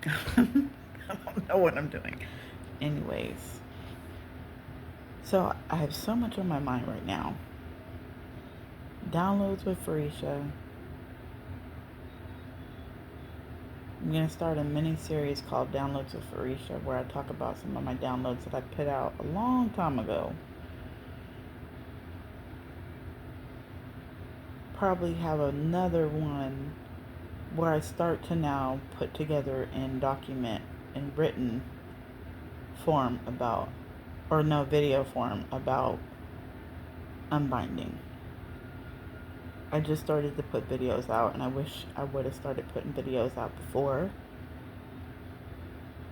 I don't know what I'm doing. Anyways, so I have so much on my mind right now. Downloads with Farisha. I'm going to start a mini series called Downloads with Farisha where I talk about some of my downloads that I put out a long time ago. Probably have another one where I start to now put together and document in written form about, or no, video form about unbinding. I just started to put videos out, and I wish I would have started putting videos out before.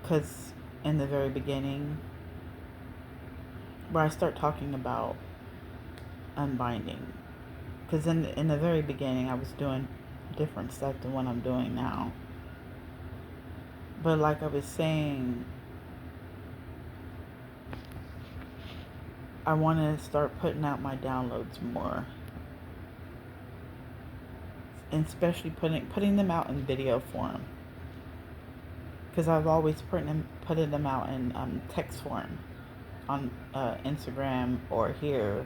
Because in the very beginning, where I start talking about unbinding, because in the very beginning, I was doing different stuff than what I'm doing now. But like I was saying, I want to start putting out my downloads more, and especially putting them out in video form. Because I've always putting them out in text form on Instagram or here,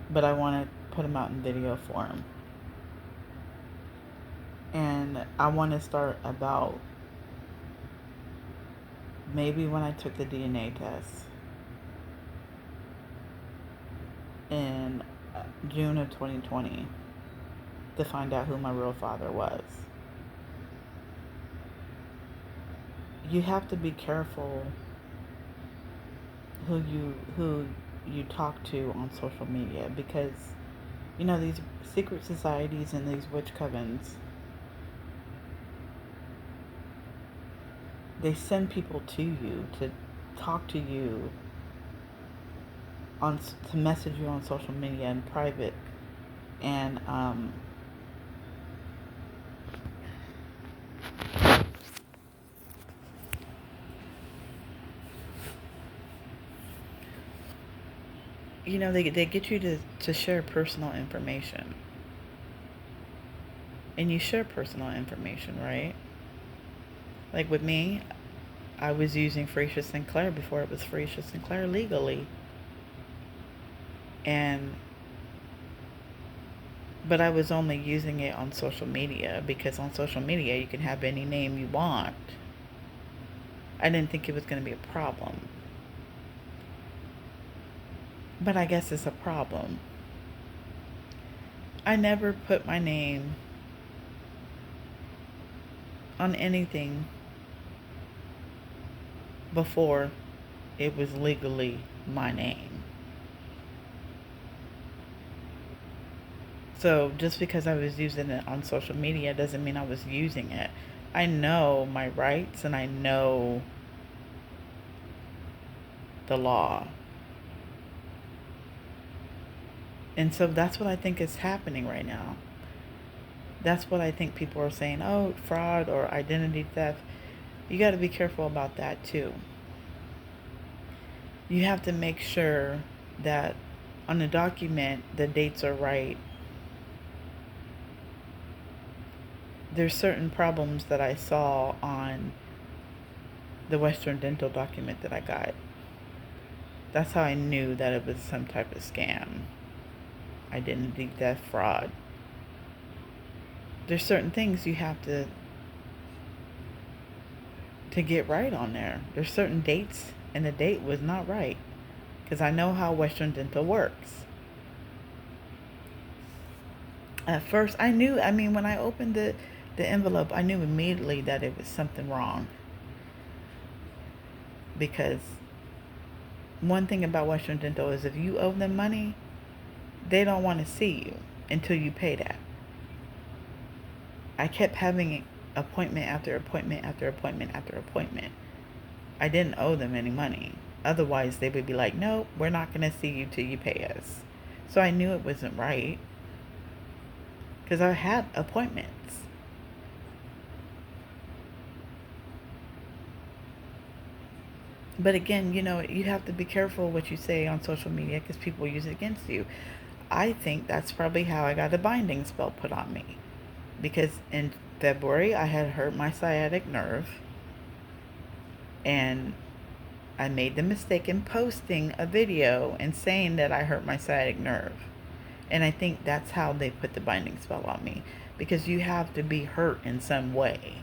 but I want to put them out in video form. And I want to start about maybe when I took the DNA test in June of 2020 to find out who my real father was. You have to be careful who you talk to on social media, because these secret societies and these witch covens, they send people to you to talk to you to message you on social media in private, and they get you to share personal information, and you share personal information, right? Like with me, I was using Farisha Sinclair before it was Farisha Sinclair legally, and but I was only using it on social media because on social media you can have any name you want. I didn't think it was going to be a problem, but I guess it's a problem. I never put my name on anything before it was legally my name. So just because I was using it on social media doesn't mean I was using it. I know my rights and I know the law. And so that's what I think is happening right now. That's what I think people are saying, oh, fraud or identity theft. You got to be careful about that too. You have to make sure that on the document the dates are right. There's certain problems that I saw on the Western Dental document that I got. That's how I knew that it was some type of scam. Identity theft, fraud. There's certain things you have to get right on there. There's certain dates, and the date was not right, because I know how Western Dental works. At first, I knew. I mean, when I opened the envelope, I knew immediately that it was something wrong, because one thing about Western Dental is if you owe them money, they don't want to see you until you pay that. I kept having appointment after appointment after appointment after appointment. I didn't owe them any money. Otherwise, they would be like, nope, we're not going to see you till you pay us. So I knew it wasn't right, because I had appointments. But again, you have to be careful what you say on social media, because people use it against you. I think that's probably how I got a binding spell put on me. because in February I had hurt my sciatic nerve, and I made the mistake in posting a video and saying that I hurt my sciatic nerve. And I think that's how they put the binding spell on me, because you have to be hurt in some way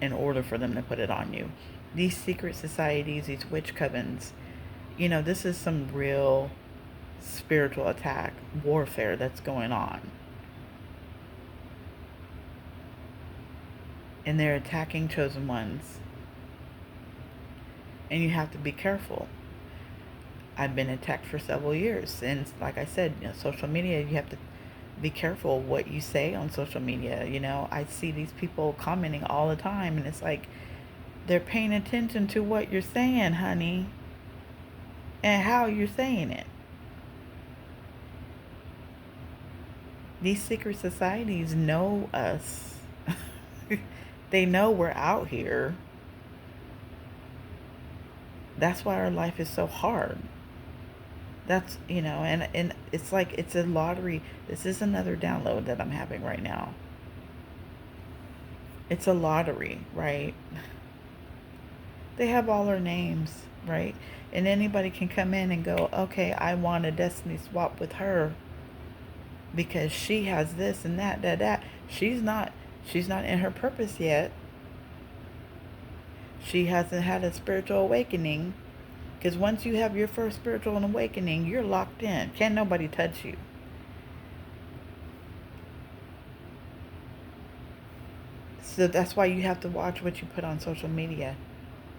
in order for them to put it on you. These secret societies, these witch covens, this is some real spiritual attack, warfare that's going on. And they're attacking chosen ones. And you have to be careful. I've been attacked for several years. And like I said, social media, you have to be careful what you say on social media. I see these people commenting all the time, and it's like they're paying attention to what you're saying, honey, and how you're saying it. These secret societies know us. They know we're out here. That's why our life is so hard. That's, and it's like it's a lottery. This is another download that I'm having right now. It's a lottery, right? They have all our names, right? And anybody can come in and go, okay, I want a destiny swap with her because she has this and that. She's not in her purpose yet. She hasn't had a spiritual awakening. Because once you have your first spiritual awakening, you're locked in. Can't nobody touch you. So that's why you have to watch what you put on social media.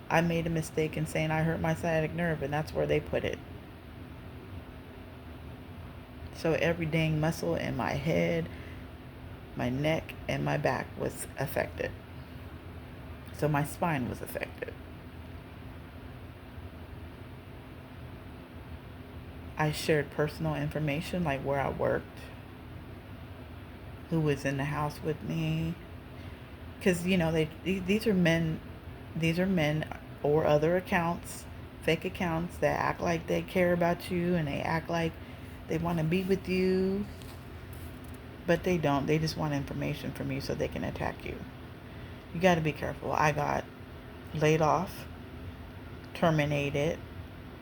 I made a mistake in saying I hurt my sciatic nerve, and that's where they put it. So every dang muscle in my head, my neck, and my back was affected. So my spine was affected. I shared personal information, like where I worked, who was in the house with me. Because, these are men or other accounts, fake accounts that act like they care about you, and they act like they want to be with you, but they don't. They just want information from you so they can attack you. You got to be careful. I got laid off, terminated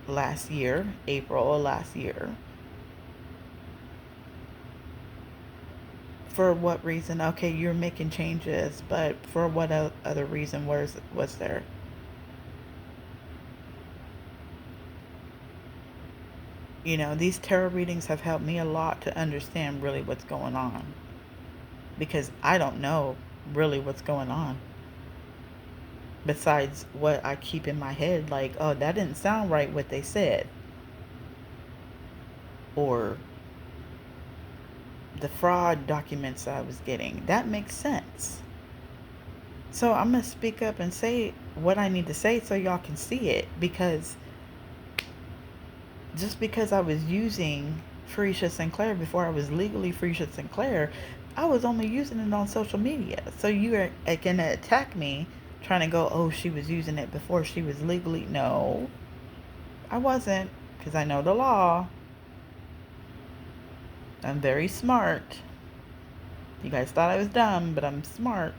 last year, April of last year. For what reason? Okay, you're making changes, but for what other reason was there? These tarot readings have helped me a lot to understand really what's going on, because I don't know really what's going on. Besides what I keep in my head, like, oh, that didn't sound right what they said. Or the fraud documents I was getting. That makes sense. So I'm going to speak up and say what I need to say so y'all can see it. Because just because I was using Felicia Sinclair before I was legally Felicia Sinclair, I was only using it on social media. So you are going to attack me trying to go, oh, she was using it before she was legally. No, I wasn't, because I know the law. I'm very smart. You guys thought I was dumb, but I'm smart.